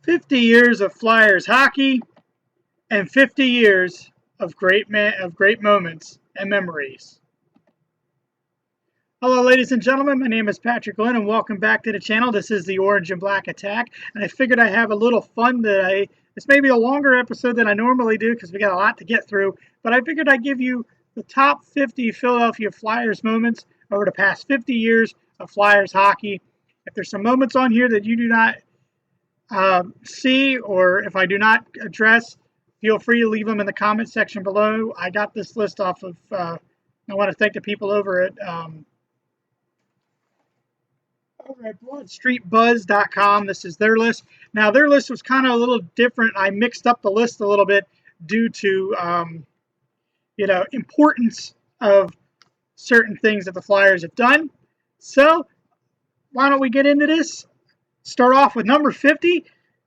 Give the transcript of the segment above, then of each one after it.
50 years of Flyers hockey and 50 years of great moments and memories. Hello, ladies and gentlemen. My name is Patrick Glenn, and welcome back to the channel. This is the Orange and Black Attack, and I figured I'd have a little fun today. This may be a longer episode than I normally do because we got a lot to get through, but I figured I'd give you the top 50 Philadelphia Flyers moments over the past 50 years of Flyers hockey. If there's some moments on here that you do not see, or if I do not address, feel free to leave them in the comment section below. I got this list off of, I want to thank the people over at BloodStreetBuzz.com. This is their list. Now, their list was kind of a little different. I mixed up the list a little bit due to, importance of certain things that the Flyers have done. So, why don't we get into this? Start off with number 50.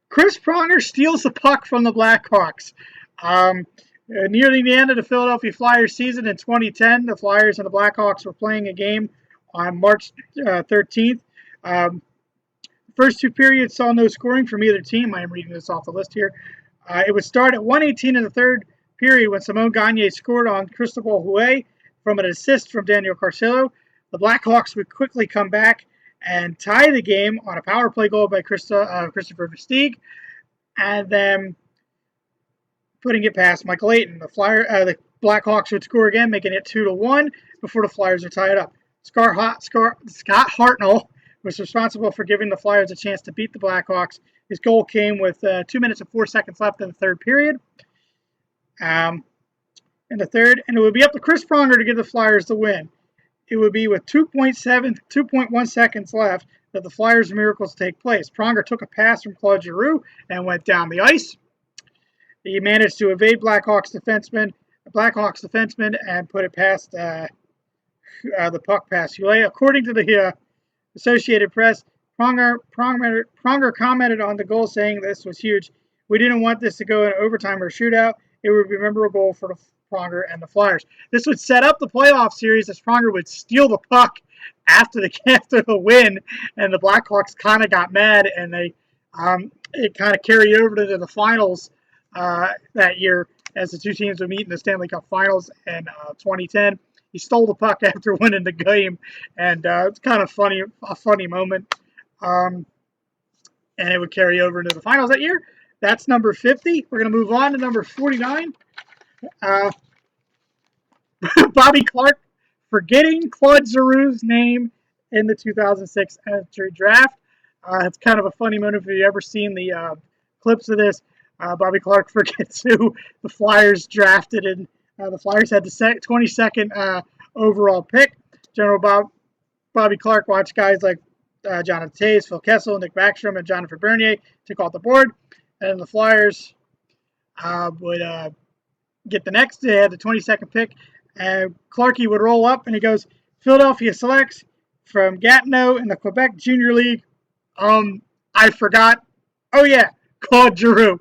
Chris Pronger steals the puck from the Blackhawks. Nearly the end of the Philadelphia Flyers season in 2010, the Flyers and the Blackhawks were playing a game on March 13th. First two periods saw no scoring from either team. I am reading this off the list here. It would start at 1:18 in the third period when Simon Gagne scored on Cristobal Huet from an assist from Daniel Carcillo. The Blackhawks would quickly come back and tie the game on a power play goal by Christopher Versteeg, and then putting it past Michael Leighton. The Blackhawks would score again, making it 2-1 before the Flyers are tied up. Scott Hartnell was responsible for giving the Flyers a chance to beat the Blackhawks. His goal came with 2 minutes and 4 seconds left in the third period. In the third, and it would be up to Chris Pronger to give the Flyers the win. It would be with 2.1 seconds left that the Flyers' miracles take place. Pronger took a pass from Claude Giroux and went down the ice. He managed to evade Blackhawks defenseman and put it past the puck past Huet. According to the Associated Press, Pronger commented on the goal, saying this was huge. We didn't want this to go in overtime or shootout. It would be a memorable for the Pronger and the Flyers. This would set up the playoff series as Pronger would steal the puck after the win, and the Blackhawks kind of got mad, and it kind of carried over to the finals that year as the two teams would meet in the Stanley Cup Finals in 2010. He stole the puck after winning the game, and it's kind of a funny moment, and it would carry over into the finals that year. That's number 50. We're going to move on to number 49. Bobby Clarke forgetting Claude Giroux's name in the 2006 entry draft. It's kind of a funny moment if you've ever seen the clips of this. Bobby Clarke forgets who the Flyers drafted, and the Flyers had the 22nd overall pick. General Bobby Clarke watched guys like Jonathan Toews, Phil Kessel, Nick Backstrom, and Jonathan Bernier take off the board, and the Flyers would get the next. They had the 22nd pick, and Clarkey would roll up, and he goes, Philadelphia selects from Gatineau in the Quebec Junior League. I forgot. Oh yeah, Claude Giroux.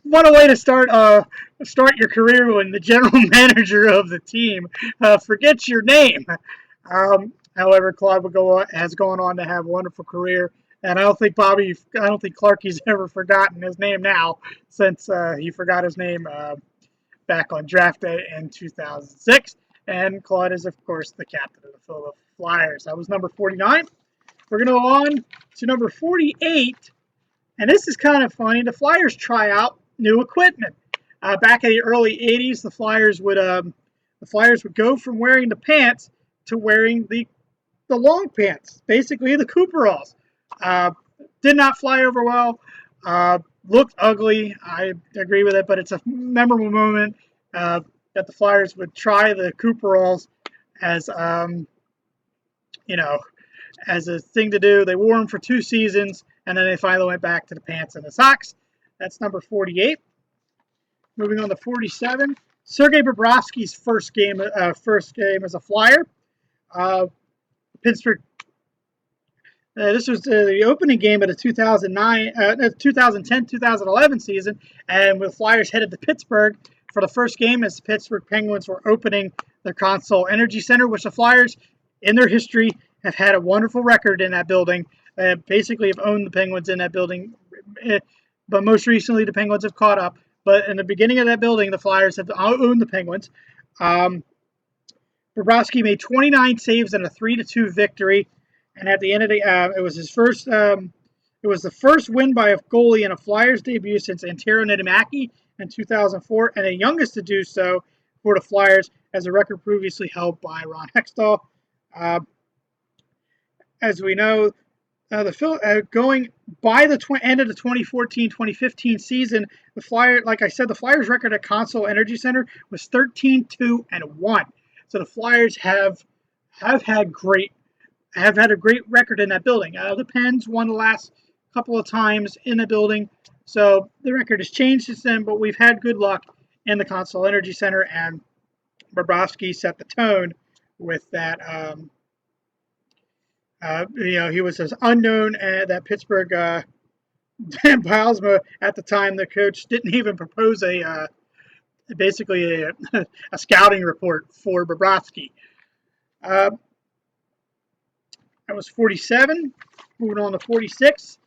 What a way to start your career when the general manager of the team forgets your name. However, Claude has gone on to have a wonderful career, and I don't think Clarkey's ever forgotten his name now, since he forgot his name back on draft day in 2006. And Claude is, of course, the captain of the Philadelphia Flyers. That was number 49. We're going to go on to number 48. And this is kind of funny. The Flyers try out new equipment. Back in the early 80s, the Flyers would go from wearing the pants to wearing the long pants, basically the Cooperalls. Did not fly over well. Looked ugly. I agree with it, but it's a memorable moment that the Flyers would try the Cooperalls as as a thing to do. They wore them for 2 seasons, and then they finally went back to the pants and the socks. That's number 48. Moving on to 47. Sergei Bobrovsky's first game as a Flyer. Pittsburgh. This was the opening game of the 2010-2011 season, and the Flyers headed to Pittsburgh for the first game as the Pittsburgh Penguins were opening their Consol Energy Center, which the Flyers, in their history, have had a wonderful record in that building. Basically have owned the Penguins in that building but most recently the Penguins have caught up. But in the beginning of that building, the Flyers have owned the Penguins. Bobrovsky made 29 saves in a 3-2 victory, and at the end of the, it was his first. It was the first win by a goalie in a Flyers debut since Antero Niittymaki in 2004, and the youngest to do so for the Flyers, as a record previously held by Ron Hextall. As we know, going by the end of the 2014-2015 season, the Flyers, like I said, the Flyers' record at Consol Energy Center was 13-2-1. So the Flyers have had a great record in that building. The Pens won the last couple of times in the building, so the record has changed since then. But we've had good luck in the Consol Energy Center, and Bobrovsky set the tone with that. He was as unknown that Pittsburgh. Dan Bylsma at the time, the coach, didn't even propose basically a scouting report for Bobrovsky. That was 47. Moving on to 46.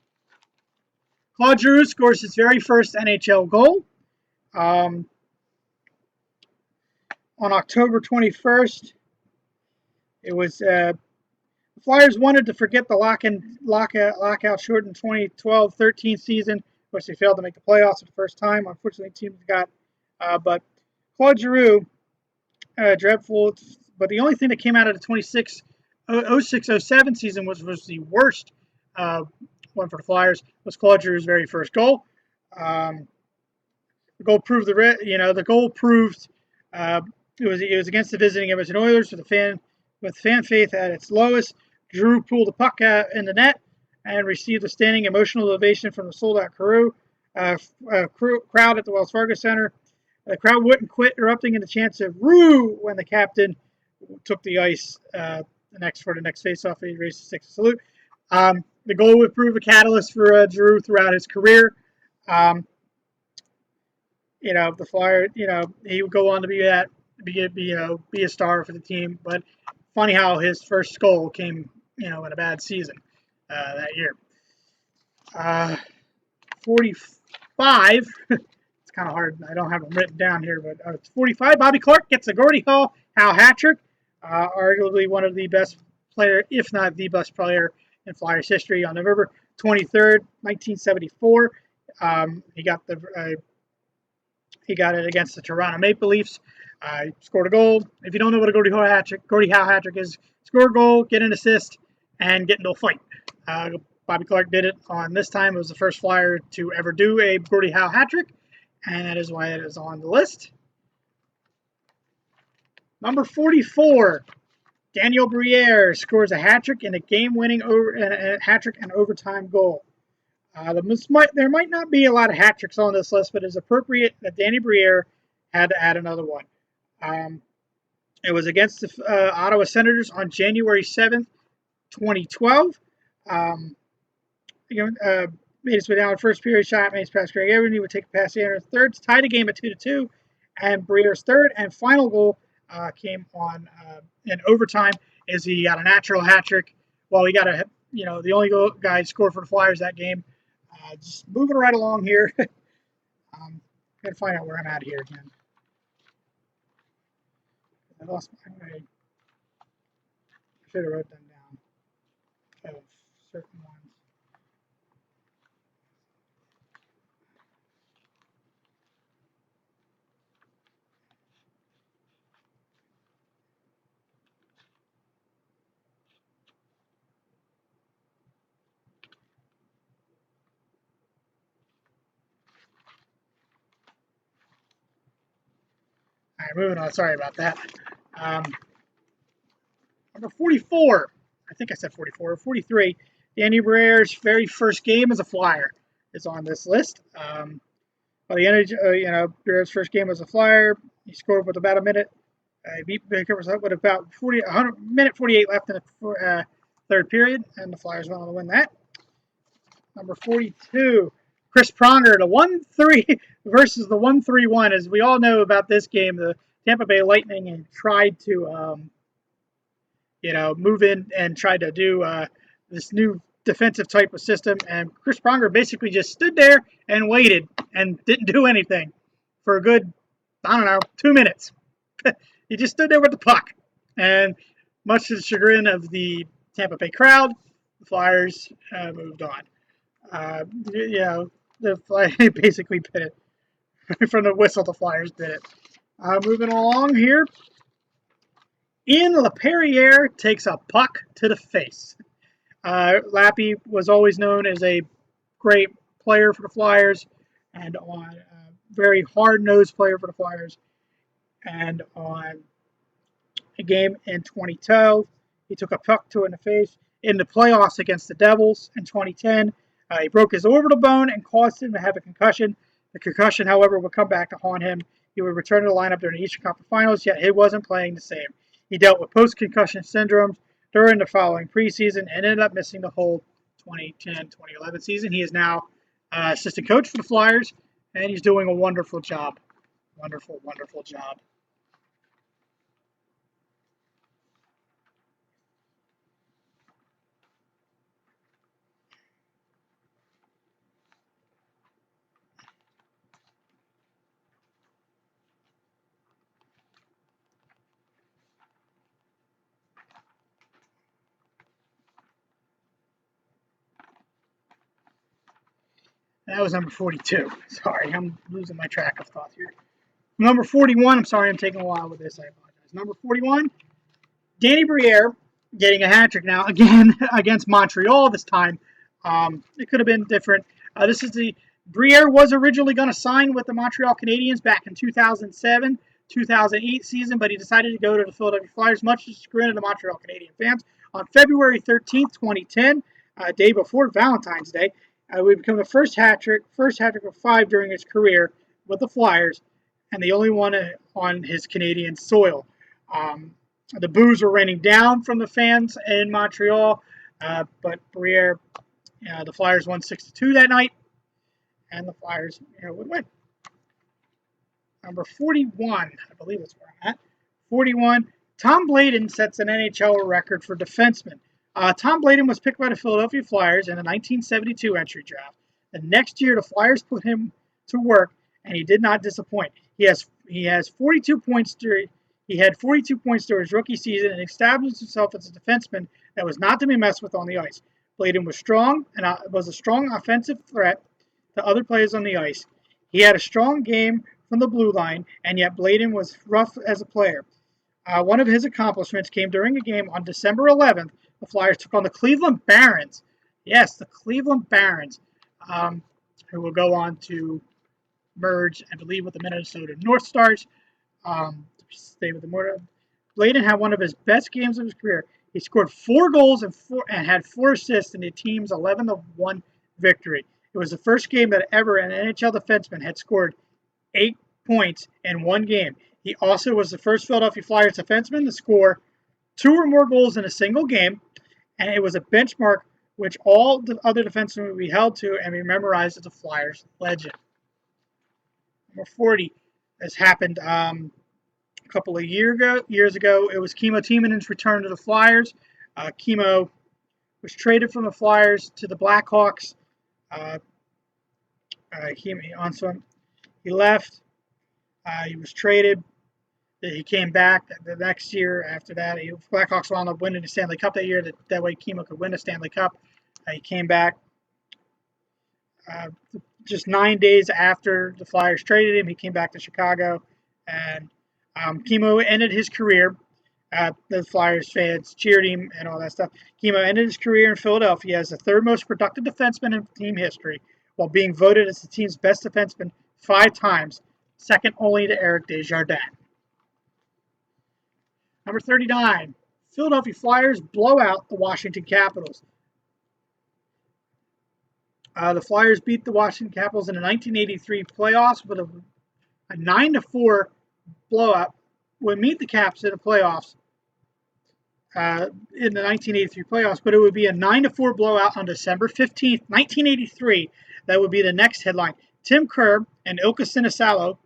Claude Giroux scores his very first NHL goal. On October 21st, it was the Flyers wanted to forget the lockout shortened 2012-13 season, which they failed to make the playoffs for the first time. Unfortunately, teams got, but Claude Giroux, dreadful. But the only thing that came out of the 06-07 season was the worst one for the Flyers, was Claude Giroux's very first goal. The goal proved the goal proved it was against the visiting Edmonton Oilers with fan faith at its lowest. Giroux pulled the puck in the net and received a standing emotional ovation from the sold-out crowd at the Wells Fargo Center. The crowd wouldn't quit, erupting into chants of "Roo" when the captain took the ice for the next face-off. He raised a six salute. The goal would prove a catalyst for Giroux throughout his career. The Flyers, he would go on to be a star for the team. But funny how his first goal came, in a bad season that year. 45. It's kind of hard. I don't have them written down here, but it's 45. Bobby Clarke gets a Gordie Howe hat trick. Arguably one of the best player, if not the best player in Flyers history. On November 23rd, 1974, he got it against the Toronto Maple Leafs. Scored a goal. If you don't know what a Gordie Howe hat trick is, score a goal, get an assist, and get into a fight. Bobby Clarke did it on this time. It was the first Flyer to ever do a Gordie Howe hat trick, and that is why it is on the list. Number 44, Daniel Briere scores a hat trick and a game-winning hat trick and overtime goal. There might not be a lot of hat tricks on this list, but it's appropriate that Danny Briere had to add another one. It was against the Ottawa Senators on January 7th, 2012. Made his way down the first period shot, made his pass Greg Everett. He would take a pass the end third to tie the game at 2-2. And Briere's third and final goal came on in overtime as he got a natural hat trick. Well, he got the only guy scored for the Flyers that game. Just moving right along here. Gotta find out where I'm at here again. I lost my way. I should have wrote them down. Of certain ones. All right, moving on. Sorry about that. Number 44. I think I said 44 or 43. Danny Briere's very first game as a Flyer is on this list. By the end of Briere's first game as a Flyer, he scored with about a minute. He beat Vancouver's up with about 48 left in the third period, and the Flyers went on to win that. Number 42. Chris Pronger, the 1-3 versus the 1-3-1. As we all know about this game, the Tampa Bay Lightning had tried to, move in and try to do this new defensive type of system, and Chris Pronger basically just stood there and waited and didn't do anything for a good, I don't know, 2 minutes. He just stood there with the puck, and much to the chagrin of the Tampa Bay crowd, the Flyers moved on. The Flyers basically bit it. From the whistle, the Flyers did it. Moving along here, Ian LaPerriere takes a puck to the face. Lappy was always known as a great player for the Flyers and on a very hard-nosed player for the Flyers. And on a game in 2012, he took a puck to in the face in the playoffs against the Devils in 2010. He broke his orbital bone and caused him to have a concussion. The concussion, however, would come back to haunt him. He would return to the lineup during the Eastern Conference Finals, yet he wasn't playing the same. He dealt with post-concussion syndrome during the following preseason and ended up missing the whole 2010-2011 season. He is now assistant coach for the Flyers, and he's doing a wonderful job. Wonderful, wonderful job. That was number 42. Sorry, I'm losing my track of thought here. Number 41, I'm sorry I'm taking a while with this. I apologize. Number 41, Danny Briere getting a hat trick now, again, against Montreal this time. It could have been different. Briere was originally going to sign with the Montreal Canadiens back in 2007-2008 season, but he decided to go to the Philadelphia Flyers, much to the chagrin of the Montreal Canadian fans. On February 13th, 2010, a day before Valentine's Day, would become the first hat trick of 5 during his career with the Flyers, and the only one on his Canadian soil. The boos were raining down from the fans in Montreal, but Briere, the Flyers won 6-2 that night, and the Flyers would win. Number 41, I believe that's where I'm at. 41, Tom Bladon sets an NHL record for defensemen. Tom Bladon was picked by the Philadelphia Flyers in the 1972 entry draft. The next year, the Flyers put him to work, and he did not disappoint. He has 42 points during his rookie season and established himself as a defenseman that was not to be messed with on the ice. Bladon was strong and was a strong offensive threat to other players on the ice. He had a strong game from the blue line, and yet Bladon was rough as a player. One of his accomplishments came during a game on December 11th. The Flyers took on the Cleveland Barons. Yes, the Cleveland Barons, who will go on to merge, I believe, with the Minnesota North Stars. Stay with the Mortar. Bladon had one of his best games of his career. He scored 4 goals and had 4 assists in the team's 11-1 victory. It was the first game that ever an NHL defenseman had scored 8 points in one game. He also was the first Philadelphia Flyers defenseman to score 2 or more goals in a single game, and it was a benchmark which all the other defensemen would be held to and be memorized as a Flyers legend. Number 40 has happened a couple of years ago. It was Kimmo Timonen's return to the Flyers. Kimmo was traded from the Flyers to the Blackhawks. He left. He was traded. He came back the next year after that. Blackhawks wound up winning the Stanley Cup that year. That way Kimmo could win the Stanley Cup. He came back just 9 days after the Flyers traded him. He came back to Chicago. And Kimmo ended his career. The Flyers fans cheered him and all that stuff. Kimmo ended his career in Philadelphia as the 3rd most productive defenseman in team history, while being voted as the team's best defenseman 5 times, second only to Eric Desjardins. Number 39, Philadelphia Flyers blow out the Washington Capitals. The Flyers beat the Washington Capitals in the 1983 playoffs with a 9-4 blowout. Would meet the Caps in the playoffs in the 1983 playoffs, but it would be a 9-4 blowout on December 15th, 1983. That would be the next headline. Tim Kerr and Ilkka Sinisalo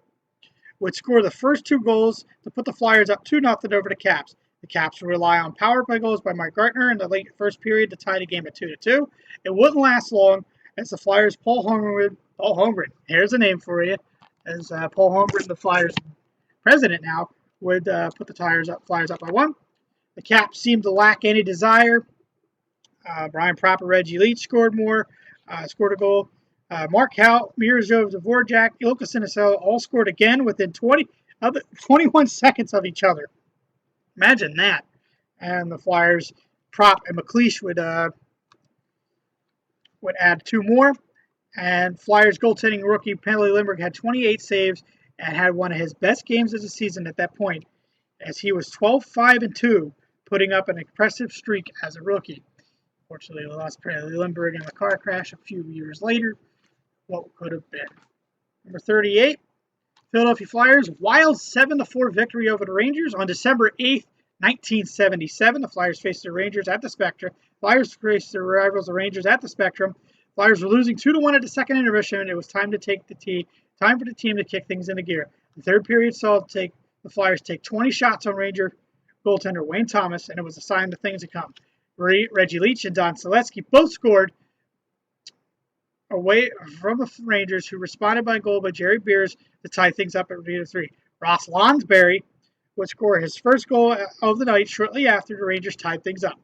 would score the first 2 goals to put the Flyers up 2-0 over the Caps. The Caps would rely on power play goals by Mike Gartner in the late first period to tie the game at 2-2. It wouldn't last long as the Flyers' Paul Holmgren, here's a name for you, as Paul Holmgren, the Flyers president now, would put the Flyers up by 1. The Caps seemed to lack any desire. Brian Proper, Reggie Leach scored a goal. Mark Howe, Miroslav Dvorak, Ilka Sinisalo all scored again within 21 seconds of each other. Imagine that. And the Flyers prop and McLeish would add 2 more. And Flyers goaltending rookie Penley Lindbergh had 28 saves and had one of his best games of the season at that point, as he was 12-5-2, putting up an impressive streak as a rookie. Fortunately, we lost Penley Lindbergh in a car crash a few years later. What could have been? Number 38, Philadelphia Flyers, wild 7-4 victory over the Rangers on December 8th, 1977. The Flyers faced the Rangers at the Spectrum. Flyers faced their rivals, the Rangers, at the Spectrum. Flyers were losing 2-1 at the second intermission. It was time for the team to kick things into gear. The third period saw the Flyers take 20 shots on Ranger goaltender Wayne Thomas, and it was a sign of things to come. Reggie Leach and Don Seletsky both scored away from the Rangers, who responded by a goal by Jerry Beers to tie things up at 3-3. Ross Lonsberry would score his first goal of the night shortly after the Rangers tied things up.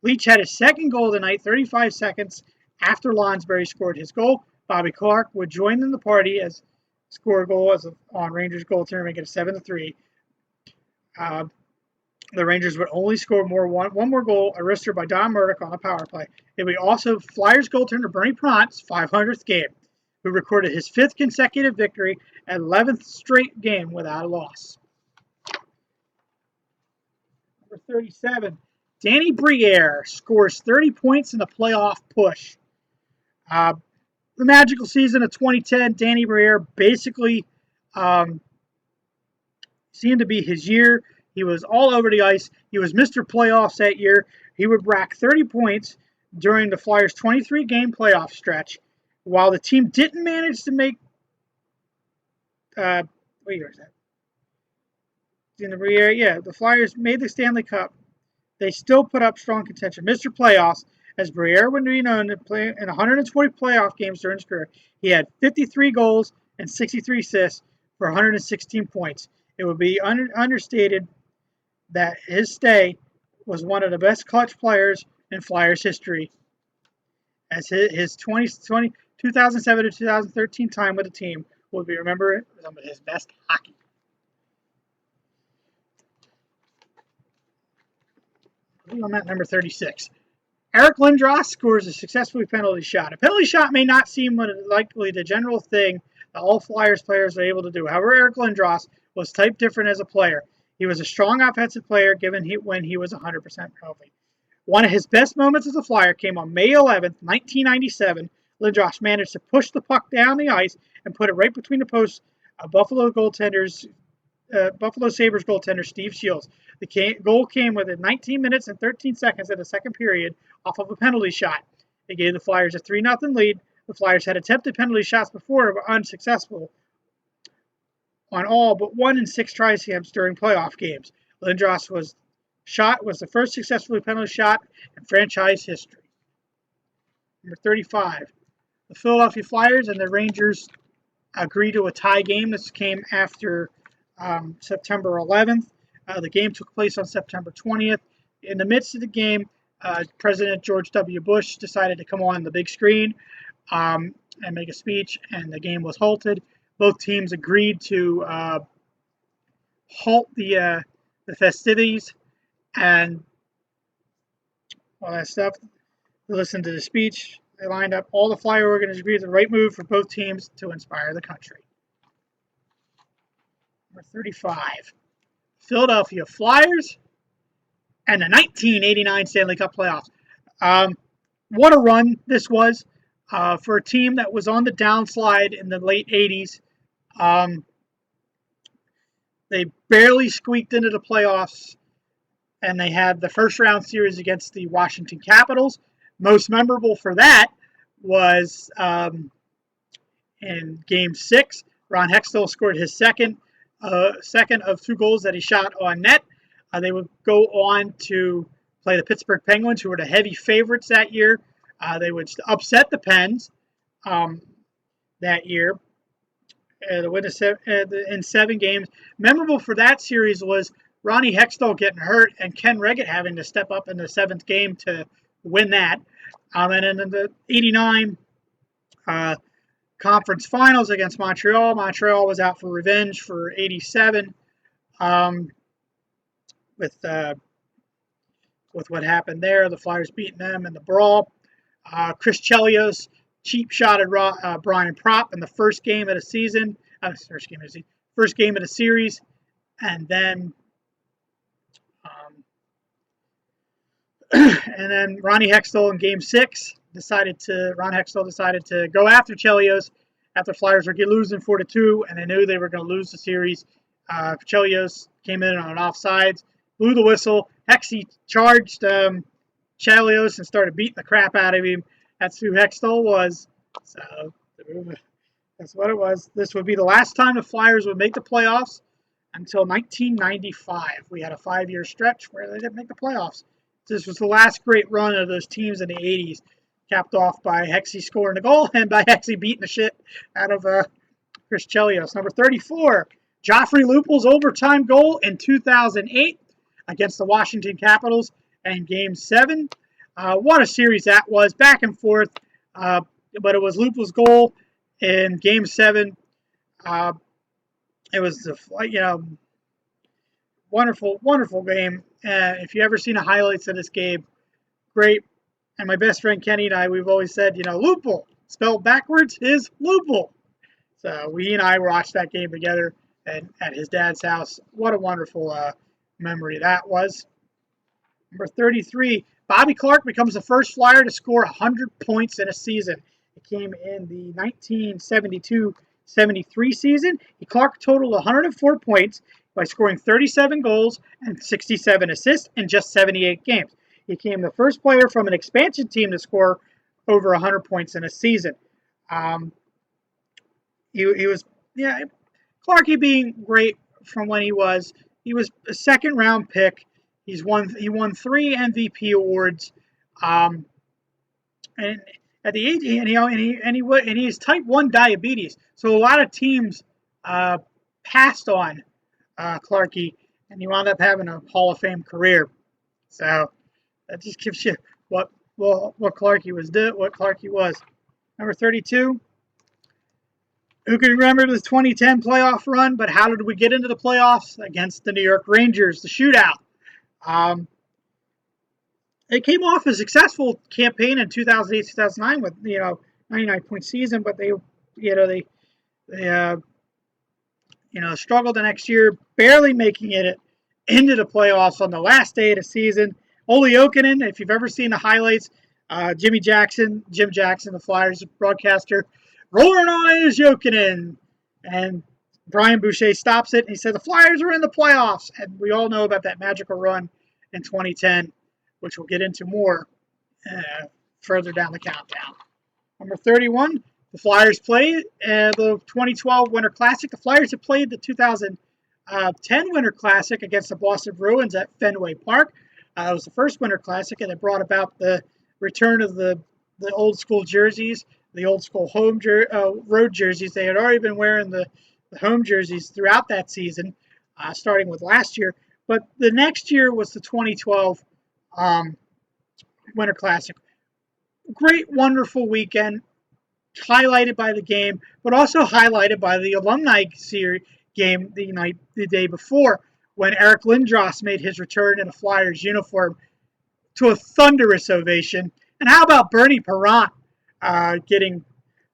Leach had his second goal of the night 35 seconds after Lonsberry scored his goal. Bobby Clark would join in the party as score a goal on Rangers goaltender, make it a 7-3. The Rangers would only score one more goal, a wrister by Don Murdoch on the power play. It would be also Flyers goaltender Bernie Pront's 500th game, who recorded his 5th consecutive victory and 11th straight game without a loss. Number 37, Danny Briere scores 30 points in the playoff push. The magical season of 2010, Danny Briere basically seemed to be his year. He was all over the ice. He was Mr. Playoffs that year. He would rack 30 points during the Flyers' 23-game playoff stretch. While the team didn't manage to make what year is that? In the Briere, yeah, the Flyers made the Stanley Cup. They still put up strong contention. Mr. Playoffs, as Briere would be known to play in 120 playoff games during his career. He had 53 goals and 63 assists for 116 points. It would be understated that his stay was one of the best clutch players in Flyers history, as his 2007 to 2013 time with the team will be remembered as some of his best hockey. I'm at number 36. Eric Lindros scores a successful penalty shot. A penalty shot may not seem likely the general thing that all Flyers players are able to do. However, Eric Lindros was type different as a player. He was a strong offensive player when he was 100% healthy. One of his best moments as a Flyer came on May 11th, 1997. Lindros managed to push the puck down the ice and put it right between the posts of Buffalo Sabres goaltender Steve Shields. The goal came within 19 minutes and 13 seconds of the second period off of a penalty shot. It gave the Flyers a 3-0 lead. The Flyers had attempted penalty shots before but were unsuccessful on all but 1 in 6 try attempts during playoff games. Lindros was the first successful penalty shot in franchise history. Number 35. The Philadelphia Flyers and the Rangers agreed to a tie game. This came after September 11th. The game took place on September 20th. In the midst of the game, President George W. Bush decided to come on the big screen and make a speech, and the game was halted. Both teams agreed to halt the festivities and all that stuff. They listened to the speech. They lined up. All the Flyer organizers agreed the right move for both teams to inspire the country. Number 35. Philadelphia Flyers and the 1989 Stanley Cup playoffs. What a run this was for a team that was on the downslide in the late 80s. They barely squeaked into the playoffs, and they had the first round series against the Washington Capitals. Most memorable for that was in Game 6. Ron Hextall scored his second of 2 goals that he shot on net. They would go on to play the Pittsburgh Penguins, who were the heavy favorites that year. They would upset the Pens that year. In 7 games. Memorable for that series was Ronnie Hextall getting hurt and Ken Reggett having to step up in the 7th game to win that. And then in the '89 conference finals against Montreal, Montreal was out for revenge for '87 with what happened there. The Flyers beating them in the brawl. Chris Chelios cheap shot at Brian Propp in the first game of the season. First game of the series, and then Ronnie Hextall in Game 6 decided to go after Chelios after Flyers were losing 4-2, and they knew they were going to lose the series. Chelios came in on offsides, blew the whistle. Hexy charged Chelios and started beating the crap out of him. That's who Hextall was. So that's what it was. This would be the last time the Flyers would make the playoffs until 1995. We had a 5-year stretch where they didn't make the playoffs. This was the last great run of those teams in the 80s, capped off by Hexy scoring a goal and by Hexy beating the shit out of Chris Chelios. Number 34, Joffrey Lupul's overtime goal in 2008 against the Washington Capitals in Game 7. What a series that was, back and forth. But it was Lupul's goal in Game 7. It was wonderful, wonderful game. If you ever seen the highlights of this game, great. And my best friend Kenny and I, we've always said, Lupul, spelled backwards, is Lupul. So we and I watched that game together at his dad's house. What a wonderful memory that was. Number 33, Bobby Clarke becomes the first Flyer to score 100 points in a season. It came in the 1972-73 season. Clarke totaled 104 points by scoring 37 goals and 67 assists in just 78 games. He became the first player from an expansion team to score over 100 points in a season. He was, Clarkie being great from when he was a second-round pick. He won 3 MVP awards, and at the age, and he has type 1 diabetes. So a lot of teams passed on Clarkie, and he wound up having a Hall of Fame career. So that just gives you what Clarkie was. Number 32. Who can remember the 2010 playoff run? But how did we get into the playoffs? Against the New York Rangers, the shootout. It came off a successful campaign in 2008-2009 with 99-point season, but they struggled the next year, barely making it into the playoffs on the last day of the season. Olli Jokinen, if you've ever seen the highlights, Jim Jackson, the Flyers broadcaster, rolling on is Jokinen, and Brian Boucher stops it, and he said the Flyers are in the playoffs, and we all know about that magical run in 2010, which we'll get into more further down the countdown. Number 31, the Flyers played the 2012 Winter Classic. The Flyers have played the 2010 Winter Classic against the Boston Bruins at Fenway Park. It was the first Winter Classic, and it brought about the return of the old school jerseys, the old school road jerseys. They had already been wearing the home jerseys throughout that season, starting with last year. But the next year was the 2012 Winter Classic. Great, wonderful weekend, highlighted by the game, but also highlighted by the Alumni Series game the day before, when Eric Lindros made his return in a Flyers uniform to a thunderous ovation. And how about Bernie Parent getting,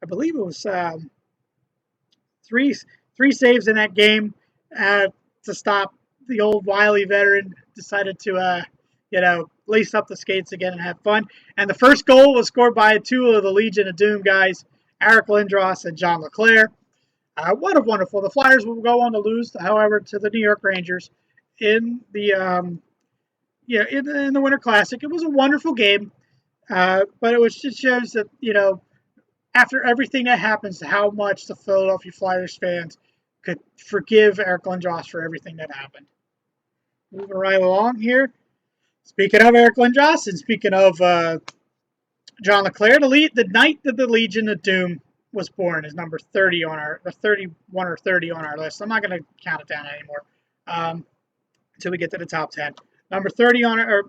I believe it was three saves in that game to stop the old wily veteran. Decided to lace up the skates again and have fun. And the first goal was scored by 2 of the Legion of Doom guys, Eric Lindros and John LeClair. What a wonderful. The Flyers will go on to lose, however, to the New York Rangers in the in the Winter Classic. It was a wonderful game, but it just shows that after everything that happens, how much the Philadelphia Flyers fans could forgive Eric Lindros for everything that happened. Moving right along here. Speaking of Eric Lindros and speaking of John LeClair, the night that the Legion of Doom was born is number 30 on our 31 or 30 on our list. I'm not going to count it down anymore until we get to the top 10. Number 30 on our,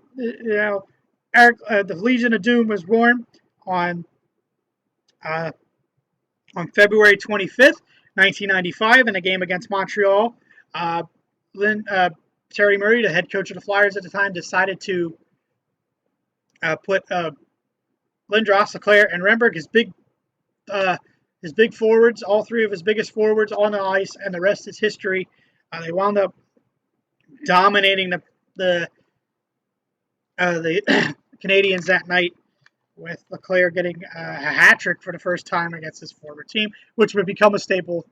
Eric, the Legion of Doom was born on February 25th, 1995, in a game against Montreal. Terry Murray, the head coach of the Flyers at the time, decided to put Lindros, LeClair, and Renberg, his big forwards, all three of his biggest forwards, on the ice, and the rest is history. They wound up dominating the Canadiens that night, with LeClair getting a hat trick for the first time against his former team, which would become a staple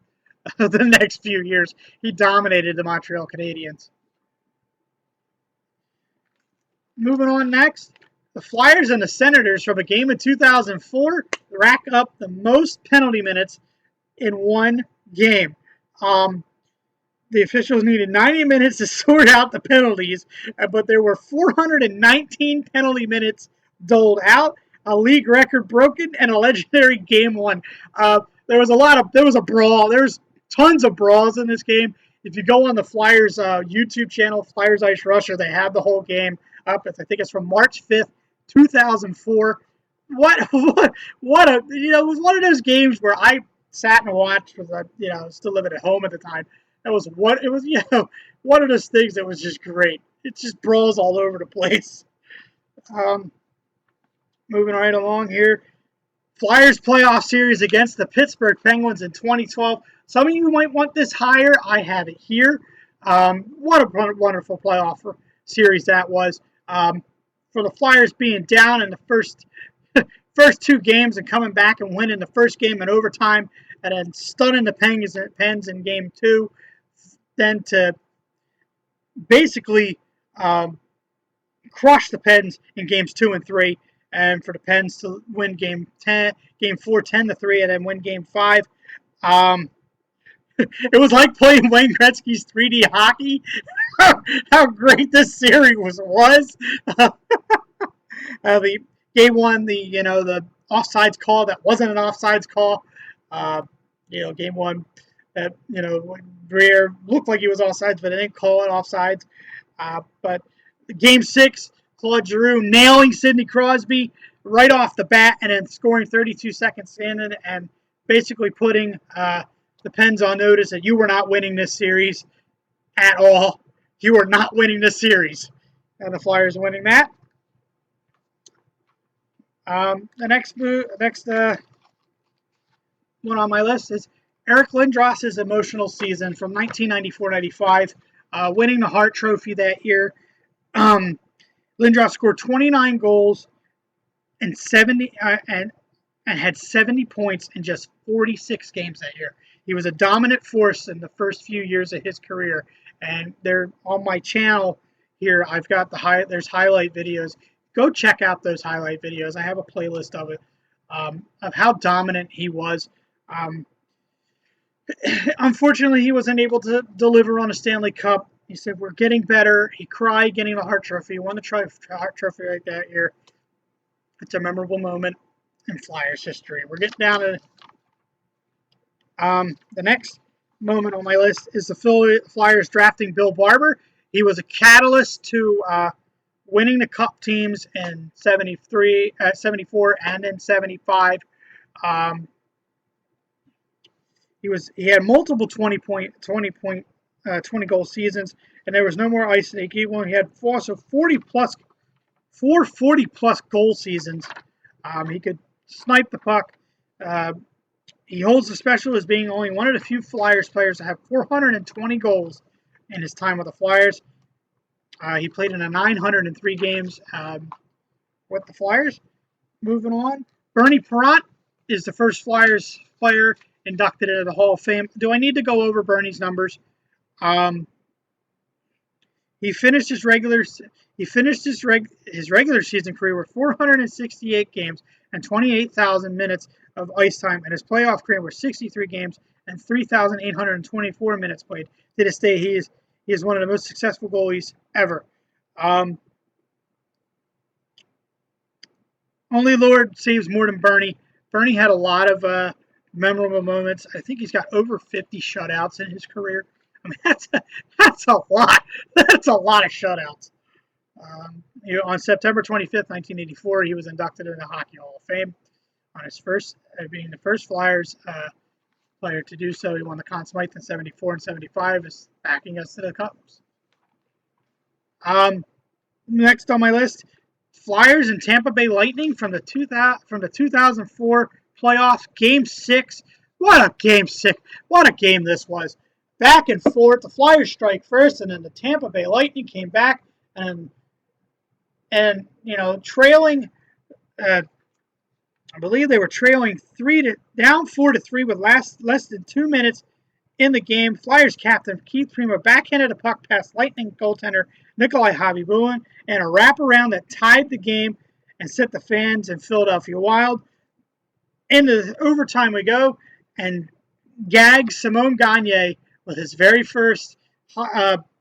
the next few years. He dominated the Montreal Canadiens. Moving on next, the Flyers and the Senators from a game in 2004 rack up the most penalty minutes in one game. The officials needed 90 minutes to sort out the penalties, but there were 419 penalty minutes doled out, a league record broken, and a legendary game won. There was a brawl. There's tons of brawls in this game. If you go on the Flyers YouTube channel, Flyers Ice Rusher, they have the whole game up. I think it's from March 5th, 2004. What a, it was one of those games where I sat and watched because I still living at home at the time. That was one of those things that was just great. It just brawls all over the place. Moving right along here. Flyers playoff series against the Pittsburgh Penguins in 2012. Some of you might want this higher. I have it here. What a wonderful playoff series that was. For the Flyers being down in the first two games and coming back and winning the first game in overtime, and then stunning the Pens in game 2, then to basically crush the Pens in games 2 and 3, and for the Pens to win game 4 10-3, and then win game 5. It was like playing Wayne Gretzky's 3D hockey. How great this series was. The game 1, the offsides call that wasn't an offsides call. Game 1, that Greer looked like he was offsides, but they didn't call it offsides. But game 6, Claude Giroux nailing Sidney Crosby right off the bat, and then scoring 32 seconds in it, and basically putting the Pens on notice that you were not winning this series at all. You were not winning this series, and the Flyers winning that. The next one on my list is Eric Lindros' emotional season from 1994-95, winning the Hart Trophy that year. Lindros scored 29 goals and had 70 points in just 46 games that year. He was a dominant force in the first few years of his career, and they're on my channel here. I've got there's highlight videos. Go check out those highlight videos. I have a playlist of it, of how dominant he was. Unfortunately, he wasn't able to deliver on a Stanley Cup. He said, "We're getting better." He cried getting the Hart Trophy. He won the Hart Trophy right that year. It's a memorable moment in Flyers history. We're getting down to the next moment on my list is the Flyers drafting Bill Barber. He was a catalyst to winning the Cup teams in 73, 74, and in 75. He had multiple 20 goal seasons, and there was no more ice. He had four 40 plus goal seasons. He could snipe the puck. He holds the special as being only one of the few Flyers players to have 420 goals in his time with the Flyers. He played in 903 games with the Flyers. Moving on, Bernie Parent is the first Flyers player inducted into the Hall of Fame. Do I need to go over Bernie's numbers? He finished his regular season career with 468 games and 28,000 minutes of ice time, and his playoff career was 63 games and 3,824 minutes played. To this day, he He is one of the most successful goalies ever. Only Lord saves more than Bernie. Bernie had a lot of memorable moments. I think he's got over 50 shutouts in his career. I mean, that's a lot. That's a lot of shutouts. On September 25th, 1984, he was inducted into the Hockey Hall of Fame. On his first, being the first Flyers player to do so, he won the Conn Smythe in '74 and '75, is backing us to the Cups. Next on my list, Flyers and Tampa Bay Lightning from the 2004 playoffs, Game 6. What a Game 6! What a game this was! Back and forth. The Flyers strike first, and then the Tampa Bay Lightning came back and trailing. I believe they were trailing down 4-3 with less than 2 minutes in the game. Flyers captain Keith Primo backhanded a puck past Lightning goaltender Nikolai Khabibulin and a wraparound that tied the game and set the fans in Philadelphia wild. Into overtime we go, and Simon Gagne, with his very first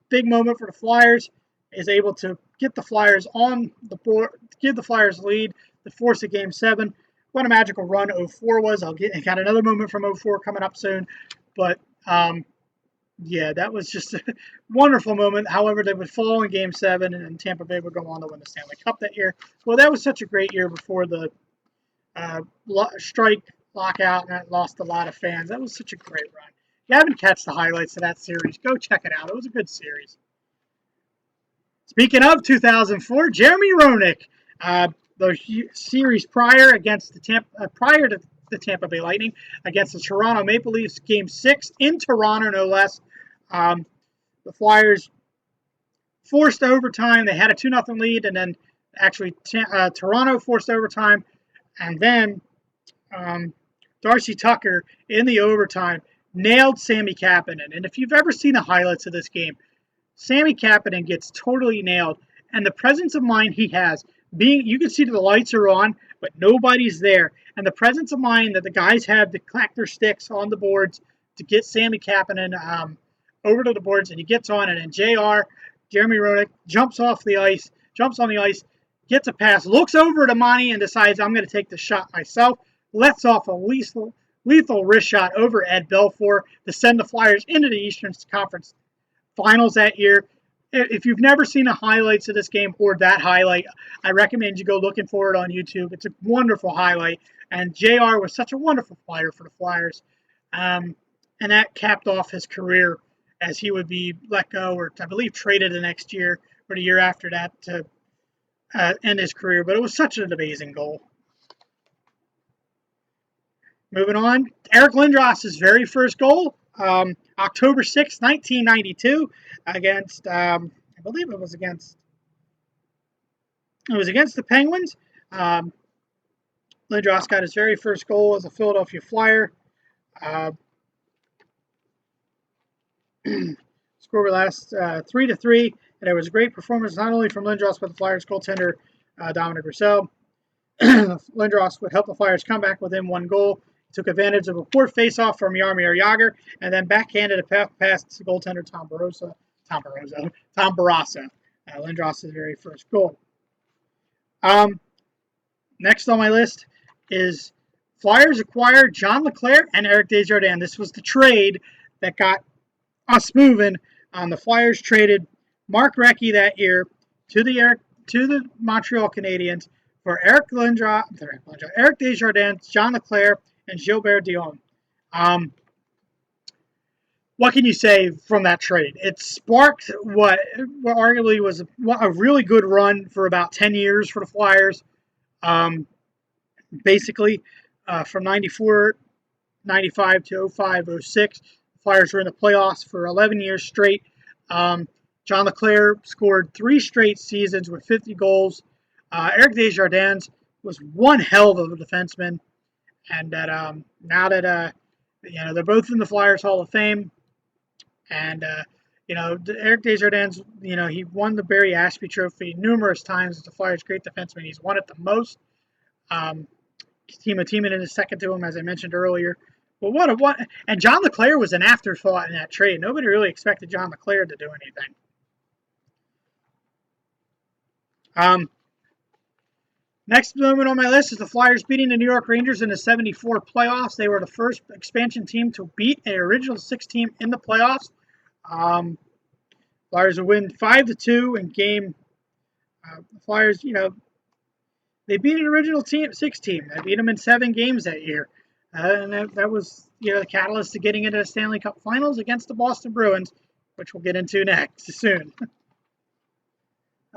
big moment for the Flyers, is able to get the Flyers on the board, give the Flyers lead, to force a Game 7. What a magical run 04 was. I got another moment from 04 coming up soon. But, yeah, that was just a wonderful moment. However, they would fall in Game 7, and Tampa Bay would go on to win the Stanley Cup that year. Well, that was such a great year before the strike lockout, and that lost a lot of fans. That was such a great run. If you haven't catched the highlights of that series, go check it out. It was a good series. Speaking of 2004, Jeremy Roenick, the series prior to the Tampa Bay Lightning against the Toronto Maple Leafs, Game 6 in Toronto, no less. The Flyers forced overtime. They had a 2-0 lead, and then actually Toronto forced overtime, and then Darcy Tucker in the overtime nailed Sami Kapanen. And if you've ever seen the highlights of this game, Sami Kapanen gets totally nailed, and the presence of mind he has, you can see that the lights are on, but nobody's there, and the presence of mind that the guys have to clack their sticks on the boards to get Sami Kapanen over to the boards, and he gets on it, and Jeremy Roenick, jumps on the ice, gets a pass, looks over to Monty, and decides, I'm going to take the shot myself, lets off a lethal wrist shot over Ed Belfour to send the Flyers into the Eastern Conference Finals that year. If you've never seen the highlights of this game or that highlight, I recommend you go looking for it on YouTube. It's a wonderful highlight, and JR was such a wonderful player for the Flyers, and that capped off his career, as he would be let go, or I believe traded the next year or the year after that to end his career. But it was such an amazing goal. Moving on, Eric Lindros' very first goal, October 6, 1992, against, I believe it was against the Penguins. Lindros got his very first goal as a Philadelphia Flyer. Score last 3-3, and it was a great performance not only from Lindros but the Flyers goaltender Dominic Rousseau. Lindros would help the Flyers come back within one goal. He took advantage of a poor face-off from Jaromir Jagr, and then backhanded a pass to goaltender Tom Barrasso. Lindros' very first goal. Next on my list is Flyers acquired John LeClair and Eric Desjardins. This was the trade that got us moving. The Flyers traded Mark Recchi that year to the Montreal Canadiens for Eric Desjardins, John LeClair, and Gilbert Dion. What can you say from that trade? It sparked what arguably was a really good run for about 10 years for the Flyers. Basically, from 94, 95 to 05, 06, the Flyers were in the playoffs for 11 years straight. John LeClair scored 3 straight seasons with 50 goals. Eric Desjardins was one hell of a defenseman, and that now that they're both in the Flyers Hall of Fame, and Eric Desjardins, he won the Barry Ashby Trophy numerous times as the Flyers' great defenseman. He's won it the most. Timo Timonen is second to him, as I mentioned earlier. Well, what? And John LeClair was an afterthought in that trade. Nobody really expected John LeClair to do anything. Um, Next moment on my list is the Flyers beating the New York Rangers in the '74 playoffs. They were the first expansion team to beat an original six team in the playoffs. Flyers would win 5-2 in game. The Flyers, they beat an original six team. They beat them in 7 games that year. And that was, the catalyst to getting into the Stanley Cup Finals against the Boston Bruins, which we'll get into next soon.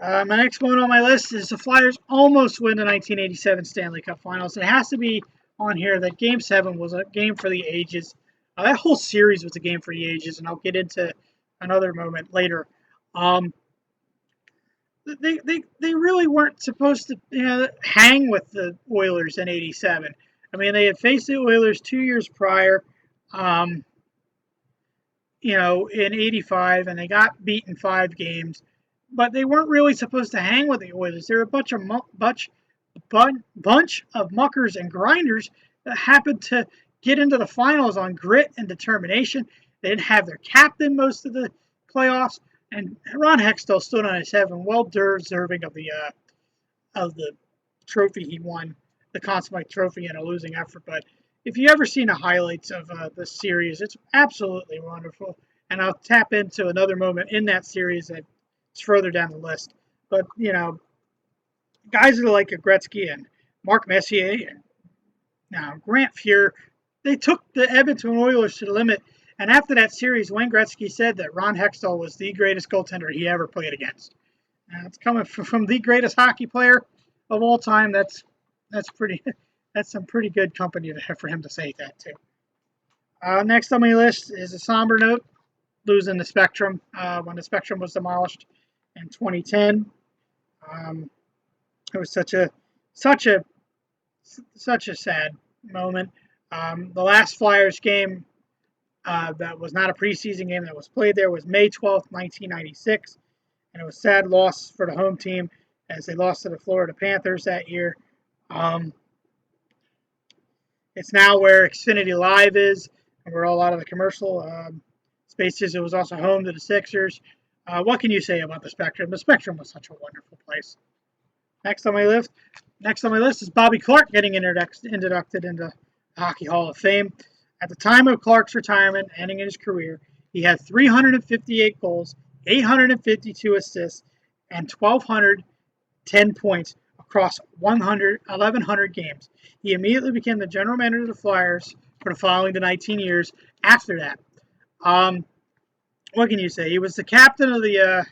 My next one on my list is the Flyers almost win the 1987 Stanley Cup Finals. It has to be on here that Game 7 was a game for the ages. That whole series was a game for the ages, and I'll get into another moment later. They really weren't supposed to hang with the Oilers in '87. I mean, they had faced the Oilers 2 years prior, in '85, and they got beaten 5 games. But they weren't really supposed to hang with the Oilers. They were a bunch of muckers and grinders that happened to get into the finals on grit and determination. They didn't have their captain most of the playoffs, and Ron Hextall stood on his head and well deserving of the trophy he won, the Conn Smythe Trophy, in a losing effort. But if you ever seen the highlights of this series, it's absolutely wonderful. And I'll tap into another moment in that series that it's further down the list. But, guys like Gretzky and Mark Messier and now Grant Fuhr, they took the Edmonton Oilers to the limit. And after that series, Wayne Gretzky said that Ron Hextall was the greatest goaltender he ever played against. It's coming from the greatest hockey player of all time. That's some pretty good company for him to say that too. Next on my list is a somber note: losing the Spectrum when the Spectrum was demolished in 2010. It was such a sad moment. The last Flyers game that was not a preseason game that was played there was May 12th, 1996, and it was a sad loss for the home team as they lost to the Florida Panthers that year. It's now where Xfinity Live is, and where a lot of the commercial spaces. It was also home to the Sixers. What can you say about the Spectrum? The Spectrum was such a wonderful place. Next on my list is Bobby Clarke getting inducted into the Hockey Hall of Fame. At the time of Clarke's retirement, ending his career, he had 358 goals, 852 assists, and 1,210 points across 1,100 games. He immediately became the general manager of the Flyers for the following 19 years after that. What can you say? He was the captain of the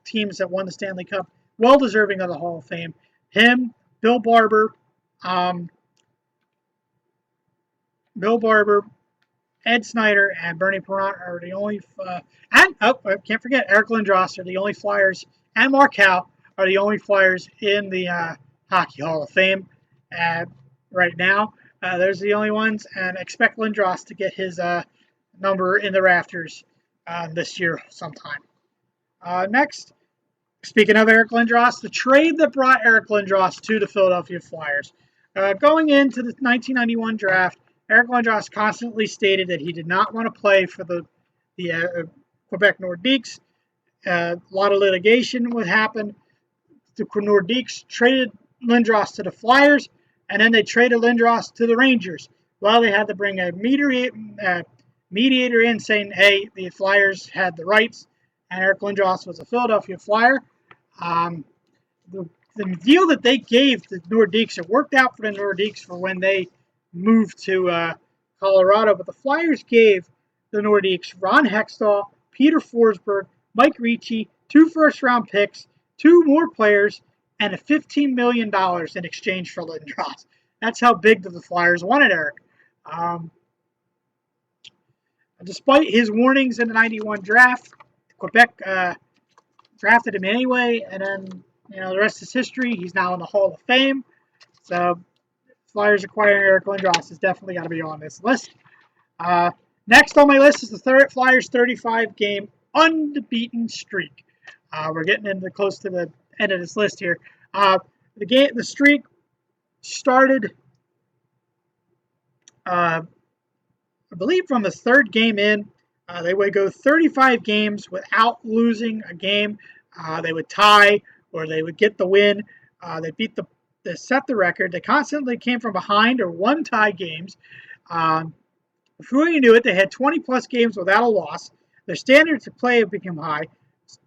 teams that won the Stanley Cup, well deserving of the Hall of Fame. Him, Bill Barber, Ed Snyder, and Bernie Parent are the only, I can't forget Eric Lindros are the only Flyers, and Mark Howe are the only Flyers in the Hockey Hall of Fame right now. There's the only ones, and expect Lindros to get his number in the rafters this year sometime. Next, speaking of Eric Lindros, the trade that brought Eric Lindros to the Philadelphia Flyers. Going into the 1991 draft, Eric Lindros constantly stated that he did not want to play for the Quebec Nordiques. A lot of litigation would happen. The Nordiques traded Lindros to the Flyers, and then they traded Lindros to the Rangers. Well, they had to bring a mediator in saying, hey, the Flyers had the rights, and Eric Lindros was a Philadelphia Flyer. The deal that they gave the Nordiques, it worked out for the Nordiques for when they moved to Colorado, but the Flyers gave the Nordiques Ron Hextall, Peter Forsberg, Mike Ricci, 2 first-round picks, 2 more players, and $15 million in exchange for Lindros. That's how big the Flyers wanted Eric. Despite his warnings in the '91 draft, Quebec drafted him anyway, and then the rest is history. He's now in the Hall of Fame. So Flyers acquiring Eric Lindros has definitely got to be on this list. Next on my list is the Flyers 35-game unbeaten streak. We're getting into close to the end of this list here. The streak started I believe from the third game in, they would go 35 games without losing a game. They would tie or they would get the win. They set the record. They constantly came from behind or won tie games. Um, Before you knew it, they had 20 plus games without a loss. Their standards of play have become high.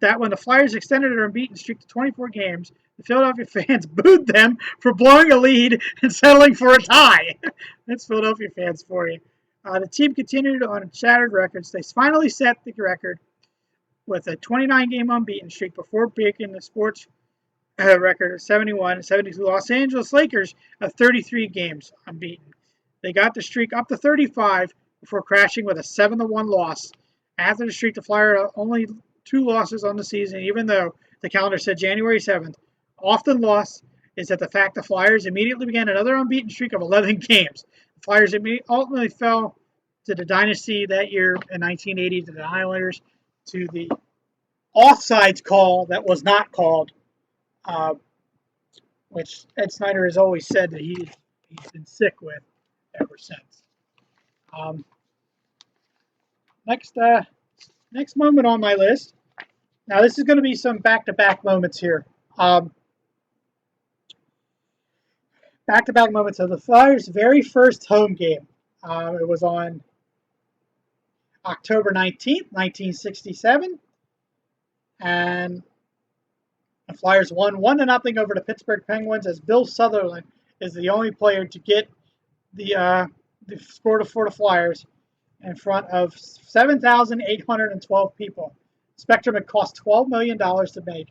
That when the Flyers extended their unbeaten streak to 24 games, the Philadelphia fans booed them for blowing a lead and settling for a tie. That's Philadelphia fans for you. The team continued on shattered records. They finally set the record with a 29-game unbeaten streak before breaking the sports record of 71 and 72. Los Angeles Lakers of 33 games unbeaten. They got the streak up to 35 before crashing with a 7-1 loss. After the streak, the Flyers had only 2 losses on the season, even though the calendar said January 7th. Often lost is that the fact the Flyers immediately began another unbeaten streak of 11 games. The Flyers ultimately fell to the dynasty that year in 1980 to the Islanders, to the offsides call that was not called, which Ed Snyder has always said that he's been sick with ever since. Next moment on my list. Now this is going to be some back-to-back moments here. Back-to-back moments of the Flyers' very first home game. It was on October 19th, 1967, and the Flyers won 1-0 over the Pittsburgh Penguins as Bill Sutherland is the only player to get the score for the Flyers in front of 7,812 people. Spectrum had cost $12 million to make.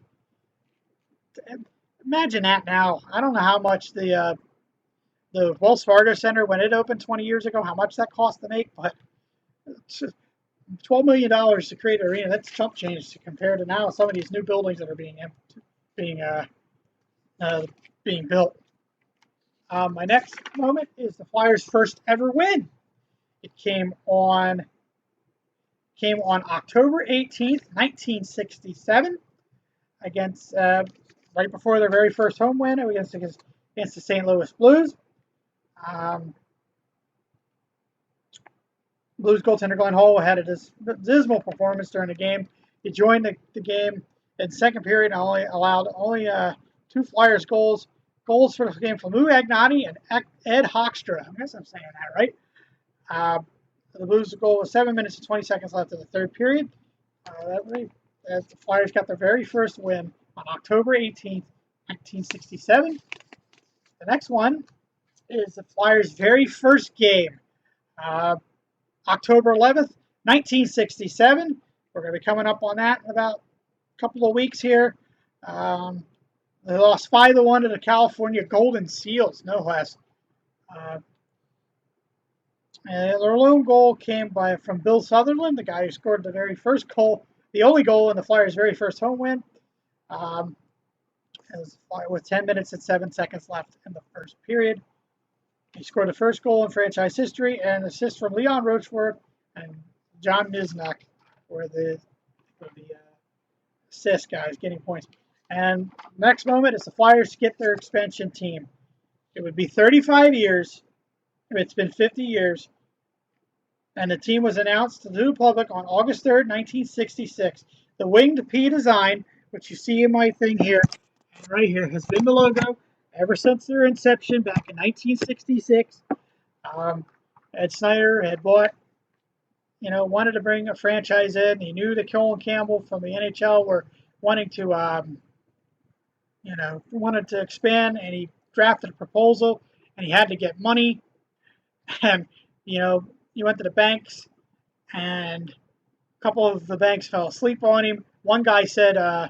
Imagine that now. I don't know how much the Wells Fargo Center, when it opened 20 years ago, how much that cost to make, but $12 million to create an arena, that's chump change compared to now some of these new buildings that are being built. My next moment is the Flyers' first ever win. It came on October 18th, 1967, against right before their very first home win against the St. Louis Blues. Blues goaltender Glenn Hall had a dismal performance during the game. He joined the game in the second period and allowed 2 Flyers goals. Goals for the game from Lou Agnotti and Ed Hoekstra. I guess I'm saying that right. The Blues' goal was 7 minutes and 20 seconds left in the third period. As the Flyers got their very first win on October 18th, 1967. The next one is the Flyers' very first game. October 11th, 1967. We're going to be coming up on that in about a couple of weeks here. They lost 5-1 to the California Golden Seals, no less. And their lone goal came from Bill Sutherland, the guy who scored the very first goal, the only goal in the Flyers' very first home win, with 10 minutes and 7 seconds left in the first period. He scored the first goal in franchise history, and an assist from Leon Rochefort and John Misnak were the assist guys getting points. And next moment is the Flyers get their expansion team. It would be 35 years. It's been 50 years. And the team was announced to the public on August 3rd, 1966. The winged P design, which you see in my thing here, and right here, has been the logo ever since their inception back in 1966. Ed Snyder had wanted to bring a franchise in. He knew that Colin Campbell from the NHL were wanting to, wanted to expand, and he drafted a proposal, and he had to get money. And, he went to the banks, and a couple of the banks fell asleep on him. One guy said, I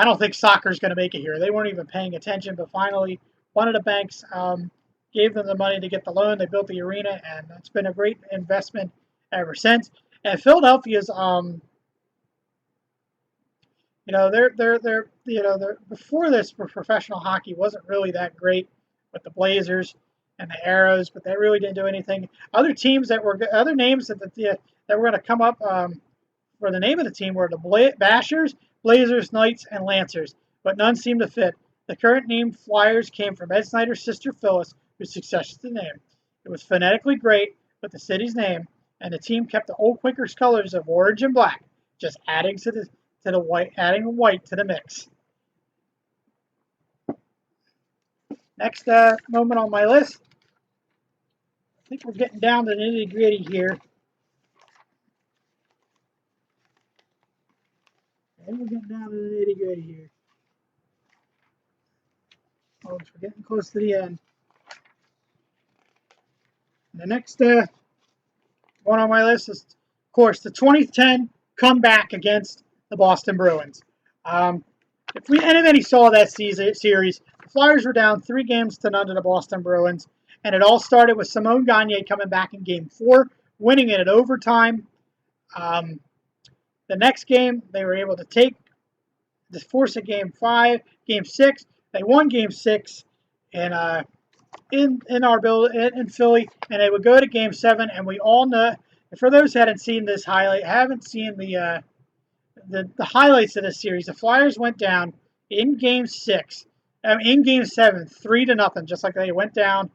don't think soccer's going to make it here. They weren't even paying attention, but finally one of the banks gave them the money to get the loan. They built the arena, and it's been a great investment ever since. And Philadelphia's, before this, professional hockey wasn't really that great with the Blazers and the Arrows, but they really didn't do anything. Other names that were going to come up for the name of the team were the Bashers, Blazers, Knights, and Lancers, but none seemed to fit. The current name Flyers came from Ed Snyder's sister Phyllis, who suggested the name. It was phonetically great with the city's name, and the team kept the old Quakers colors of orange and black, just adding to the white, adding white to the mix. Next moment on my list, I think we're getting down to the nitty gritty here. We're getting down to the nitty gritty here. Oh, we're getting close to the end. The next one on my list is, of course, the 2010 comeback against the Boston Bruins. If anybody saw that series, the Flyers were down 3-0 to the Boston Bruins, and it all started with Simon Gagne coming back in Game 4, winning it at overtime. The next game, they were able to force a Game 5, Game 6. They won Game 6, and in our in Philly, and they would go to Game 7, and we all know. For those who haven't seen this highlight, haven't seen the highlights of this series, the Flyers went down in Game 6, in Game 7, 3-0, just like they went down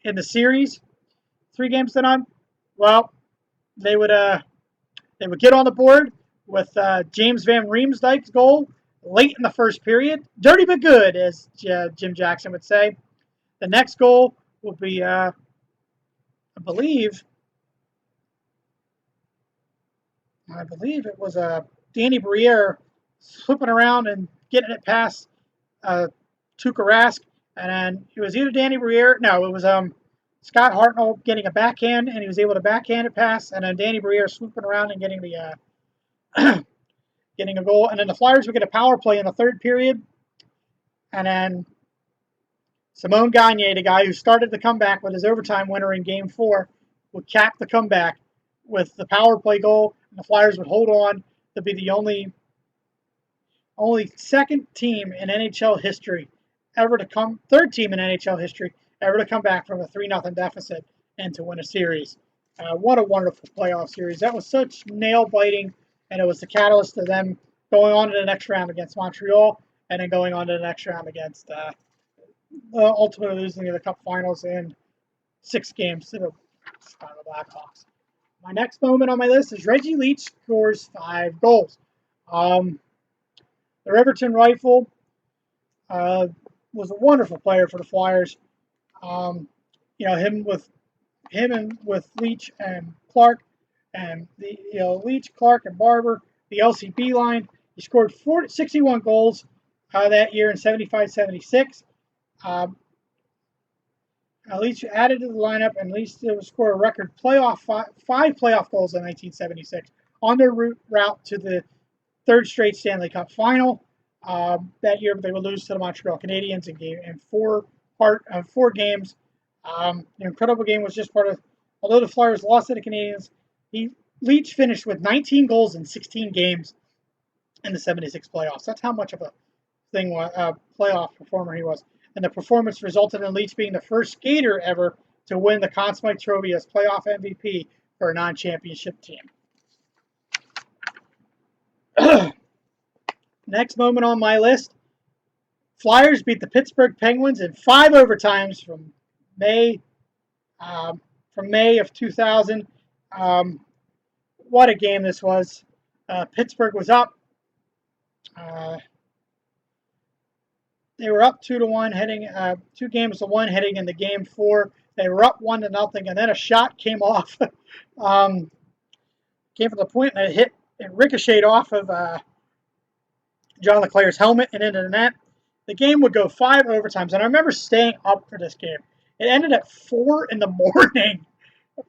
in the series, 3-0. Well, they would get on the board with James Van Riemsdyk's goal late in the first period, dirty but good, as Jim Jackson would say. The next goal will be, I believe it was Danny Briere flipping around and getting it past Tuukka Rask, and then it was either Danny Briere. No, it was Scott Hartnell getting a backhand, and he was able to backhand it past, and then Danny Briere swooping around and getting the getting a goal, and then the Flyers would get a power play in the third period, and then Simon Gagne, the guy who started the comeback with his overtime winner in Game 4, would cap the comeback with the power play goal, and the Flyers would hold on to be the only second team in NHL history third team in NHL history ever to come back from a 3-0 deficit and to win a series. What a wonderful playoff series. That was such nail-biting, and it was the catalyst to them going on to the next round against Montreal, and then going on to the next round against ultimately losing the Cup Finals in 6 games to the Chicago Blackhawks. My next moment on my list is Reggie Leach scores 5 goals. The Riverton Rifle was a wonderful player for the Flyers. Him with Leach and Clark, and Leach, Clark, and Barber, the LCB line. He scored 61 goals that year in 75-76. Leach added to the lineup, and Leach would score a record five playoff goals in 1976 on their route to the third straight Stanley Cup final. That year, they would lose to the Montreal Canadiens in 4 games. The incredible game was just although the Flyers lost to the Canadiens, Leach finished with 19 goals in 16 games in the 76 playoffs. That's how much of a playoff performer he was. And the performance resulted in Leach being the first skater ever to win the Conn Smythe Trophy as playoff MVP for a non-championship team. Next moment on my list, Flyers beat the Pittsburgh Penguins in 5 overtimes from May of 2000. What a game this was. Pittsburgh was up. They were up 2-1, heading 2-1, heading into Game 4. They were up 1-0, and then a shot came off. Came from the point, and it ricocheted off of John LeClair's helmet and into the net. The game would go 5 overtimes, and I remember staying up for this game. It ended at 4 in the morning,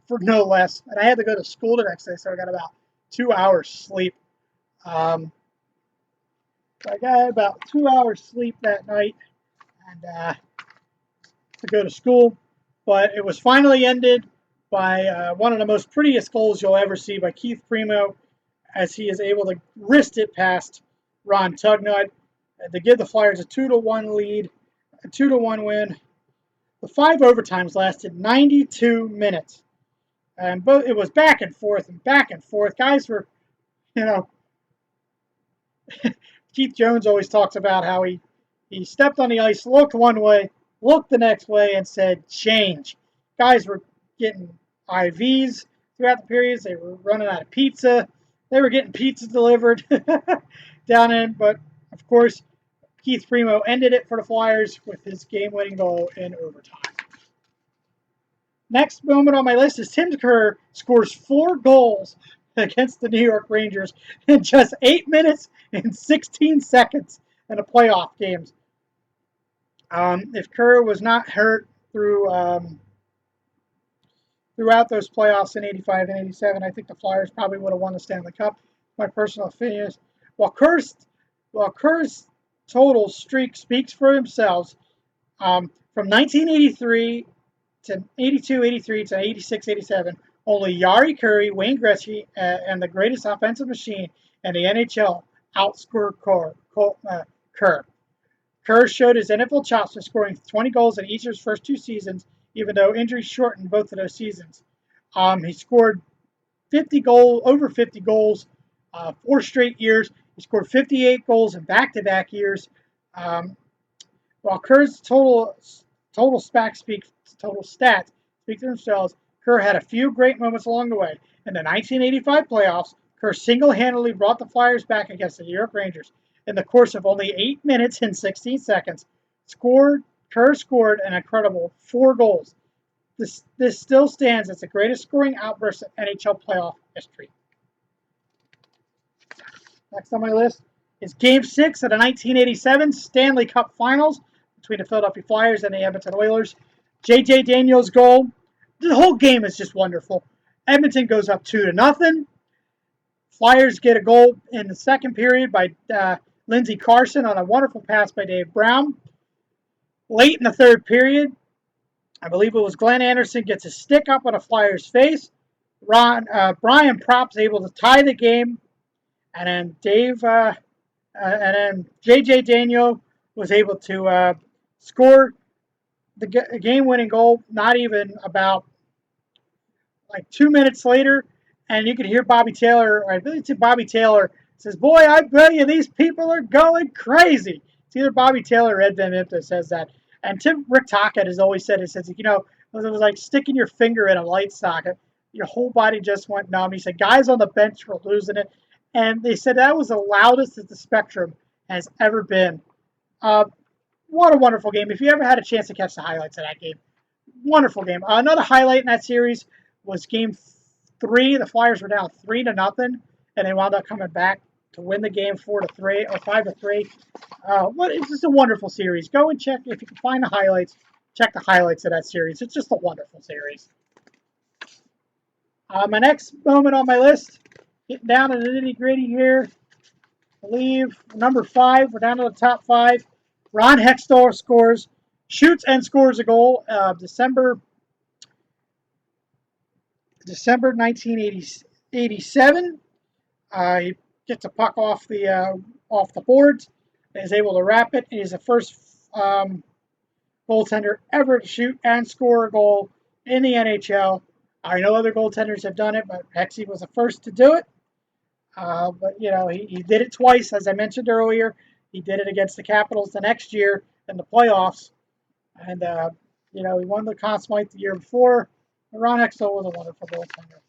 for no less, and I had to go to school the next day, so I got about 2 hours sleep. So I got about 2 hours sleep that night and to go to school. But it was finally ended by one of the most prettiest goals you'll ever see by Keith Primeau, as he is able to wrist it past Ron Tugnutt to give the Flyers a 2-1 lead, a 2-1 win. The 5 overtimes lasted 92 minutes. And it was back and forth and back and forth. Guys were, Keith Jones always talks about how he stepped on the ice, looked one way, looked the next way, and said, change. Guys were getting IVs throughout the periods. They were running out of pizza. They were getting pizza delivered down in, but of course, Keith Primeau ended it for the Flyers with his game-winning goal in overtime. Next moment on my list is Tim Kerr scores 4 goals against the New York Rangers in just 8 minutes and 16 seconds in the playoff games. If Kerr was not hurt throughout those playoffs in 85 and 87, I think the Flyers probably would have won the Stanley Cup. My personal opinion is, while Kerr's total streak speaks for themselves, from 1983 to 82, 83 to 86, 87, only Jari Kurri, Wayne Gretzky, and the greatest offensive machine in the NHL outscored Kerr. Kerr showed his NFL chops by scoring 20 goals in each of his first 2 seasons, even though injuries shortened both of those seasons. He scored over 50 goals 4 straight years. He scored 58 goals in back-to-back years. While Kerr's total stats speak for themselves, Kerr had a few great moments along the way. In the 1985 playoffs, Kerr single-handedly brought the Flyers back against the New York Rangers. In the course of only 8 minutes and 16 seconds, Kerr scored an incredible 4 goals. This still stands as the greatest scoring outburst in NHL playoff history. Next on my list is Game 6 of the 1987 Stanley Cup Finals between the Philadelphia Flyers and the Edmonton Oilers. J.J. Daniels' goal. The whole game is just wonderful. Edmonton goes up 2-0. Flyers get a goal in the second period by Lindsey Carson on a wonderful pass by Dave Brown. Late in the third period, I believe it was Glenn Anderson gets a stick up on a Flyer's face. Brian Propp's able to tie the game, and then J.J. Daniel was able to score the game-winning goal. Not even about 2 minutes later, and you could hear Bobby Taylor, or I believe it's Bobby Taylor, says, "Boy, I bet you these people are going crazy." It's either Bobby Taylor or Ed Van Impe says that. And Rick Tocchet has always said, it says, it was like sticking your finger in a light socket. Your whole body just went numb. He said, guys on the bench were losing it. And they said that was the loudest that the Spectrum has ever been. What a wonderful game. If you ever had a chance to catch the highlights of that game, wonderful game. Another highlight in that series was Game 3. The Flyers were down 3-0, and they wound up coming back to win the game 4-3 or 5-3. It's just a wonderful series. Go and check if you can find the highlights. Check the highlights of that series. It's just a wonderful series. My next moment on my list, getting down to the nitty-gritty here. I believe number 5. We're down to the top 5. Ron Hextall shoots and scores a goal. December 1987. He gets a puck off the boards and is able to wrap it. He is the first goaltender ever to shoot and score a goal in the NHL. I know other goaltenders have done it, but Hexy was the first to do it. But he did it twice, as I mentioned earlier. He did it against the Capitals the next year in the playoffs, and he won the Conn Smythe the year before. Ron Hextall was a wonderful goaltender.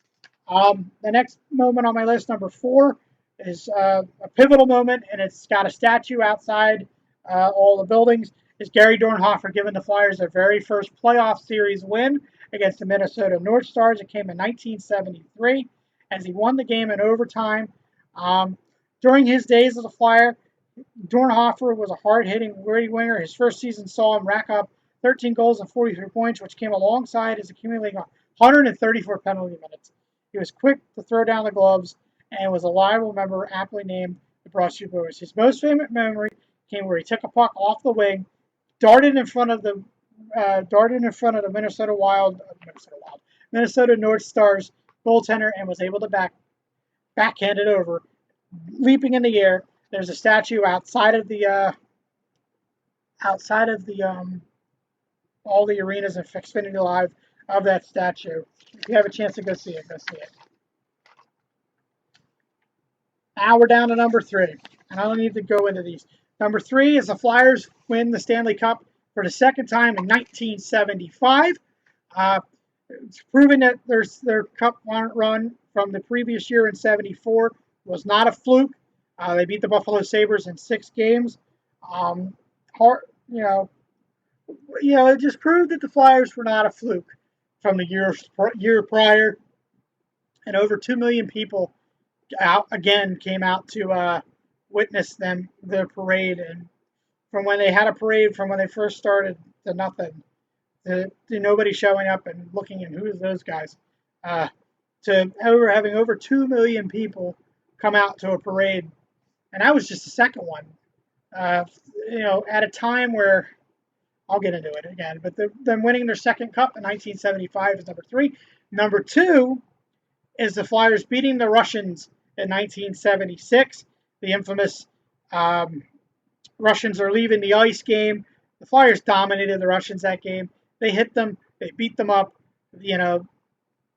The next moment on my list, number 4, is a pivotal moment, and it's got a statue outside all the buildings. Is Gary Dornhoefer giving the Flyers their very first playoff series win against the Minnesota North Stars. It came in 1973, as he won the game in overtime. During his days as a Flyer, Dornhoefer was a hard-hitting, gritty winger. His first season saw him rack up 13 goals and 43 points, which came alongside his accumulating 134 penalty minutes. He was quick to throw down the gloves and was a liable member aptly named the Broad Street Boys. His most famous memory came where he took a puck off the wing, darted in front of the Minnesota North Stars goaltender, and was able to backhand it over, leaping in the air. There's a statue outside of the all the arenas of Xfinity Live of that statue. If you have a chance to go see it, go see it. Now we're down to number 3, and I don't need to go into these. Number 3 is the Flyers win the Stanley Cup for the second time in 1975. It's proven that their cup run from the previous year in '74 was not a fluke. They beat the Buffalo Sabres in 6 games. Hard, it just proved that the Flyers were not a fluke from the year prior, and over 2 million people came out to witness their parade, and from when they had a parade from when they first started to nothing, to nobody showing up and looking and who's those guys, uh, to having over 2 million people come out to a parade, and that was just the second one. Uh, at a time where I'll get into it again, but them winning their second cup in 1975 is number three. Number two is the Flyers beating the Russians in 1976. The infamous Russians are leaving the ice game. The Flyers dominated the Russians that game. They hit them, they beat them up,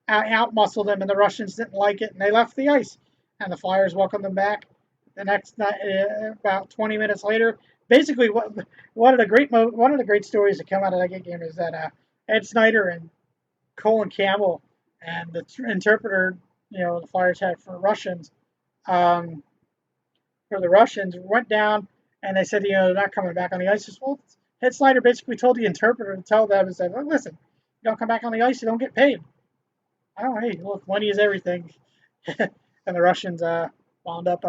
out-muscled them, and the Russians didn't like it, and they left the ice. And the Flyers welcomed them back the next night, about 20 minutes later. Basically, one of the great stories that come out of that game is that Ed Snyder and Colin Campbell and the interpreter, the Flyers had for um, the Russians, went down and they said, they're not coming back on the ice. Well, Ed Snyder basically told the interpreter to tell them and said, well, listen, you don't come back on the ice, you don't get paid. Oh, hey, look, money is everything. And the Russians wound up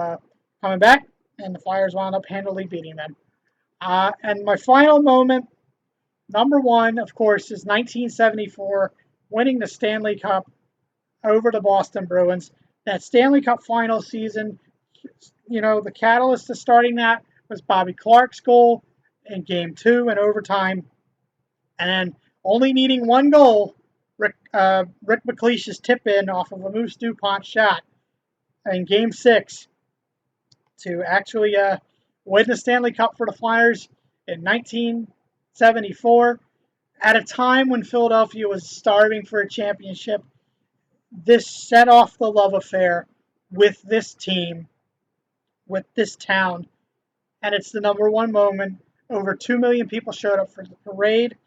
coming back, and the Flyers wound up handily beating them. And my final moment, number one, of course, is 1974, winning the Stanley Cup over the Boston Bruins. That Stanley Cup final season, the catalyst to starting that was Bobby Clarke's goal in Game 2 in overtime. And only needing one goal, Rick McLeish's tip-in off of a Moose DuPont shot in Game 6 to actually win the Stanley Cup for the Flyers in 1974. At a time when Philadelphia was starving for a championship, this set off the love affair with this team, with this town, and it's the number one moment. Over 2 million people showed up for the parade,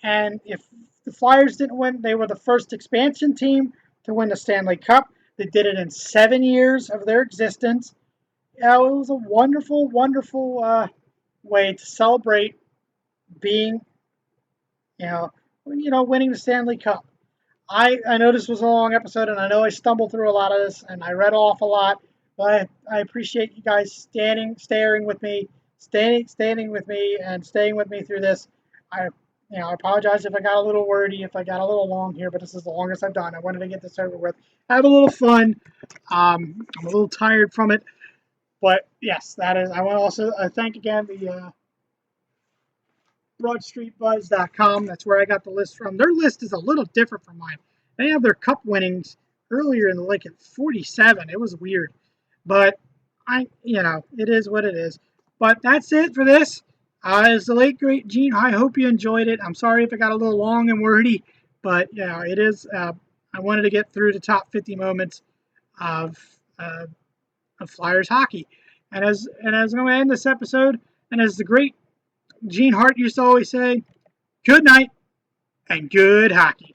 and if the Flyers didn't win, they were the first expansion team to win the Stanley Cup. They did it in 7 years of their existence. It was a wonderful, wonderful way to celebrate being, winning the Stanley Cup. I know this was a long episode, and I know I stumbled through a lot of this, and I read off a lot, but I appreciate you guys standing with me, standing with me, and staying with me through this. I apologize if I got a little wordy, if I got a little long here, but this is the longest I've done. I wanted to get this over with, have a little fun. I'm a little tired from it, but yes, that is. I want to also thank again the BroadStreetBuzz.com. That's where I got the list from. Their list is a little different from mine. They have their cup winnings earlier in the at 47. It was weird, but it is what it is. But that's it for this. It's the late great Gene. I hope you enjoyed it. I'm sorry if it got a little long and wordy, but it is. I wanted to get through the top 50 moments of Flyers hockey, and as I'm going to end this episode, and as the great Gene Hart used to always say, good night and good hockey.